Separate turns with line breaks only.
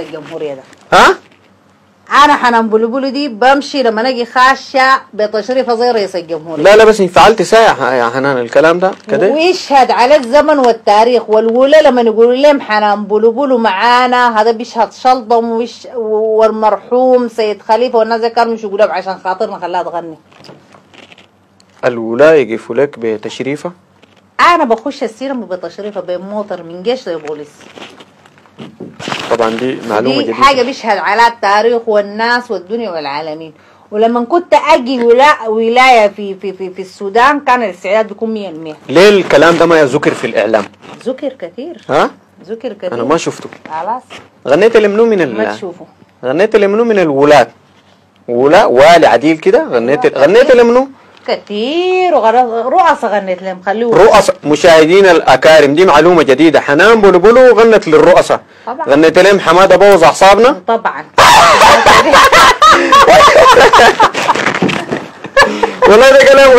الجمهورية ده.
ها؟
أنا حنان بلبلو دي بمشي لما أجي خاشة بتشريفها زي رئيس الجمهورية.
لا بس انفعلت ساعة يا حنان الكلام ده كده.
ويشهد على الزمن والتاريخ والولا لما يقولوا لهم حنان بلبلو معانا هذا بيشهد شلطم والمرحوم سيد خليفة والناس كانوا مش يقولوا عشان خاطرنا خلاها تغني.
الولاة يقفوا لك بتشريفة؟
أنا بخش السيرة بتشريفها بموتر من جيش لبوليس.
طبعا دي معلومة جديدة.
دي حاجة بيشهد على التاريخ والناس والدنيا والعالمين. ولما كنت أجي ولاية في السودان كان الاستعداد بيكون 100%.
ليه الكلام ده ما ذكر في الإعلام؟
ذكر كثير.
ها؟
ذكر كثير.
أنا ما شفته.
خلاص.
غنيت لمنو من
ما تشوفه.
غنيت لمنو من الولاة؟ ولا والي عديل كده غنيت لمنو؟
كثير رؤساء غنيت لهم خلوه.
رؤساء مشاهدين الأكارم دي معلومة جديدة. حنان بلبلو غنت للرؤساء.
طبعا.
غنيت لهم حمادة بوظ أعصابنا.
طبعا.
والله ده كلام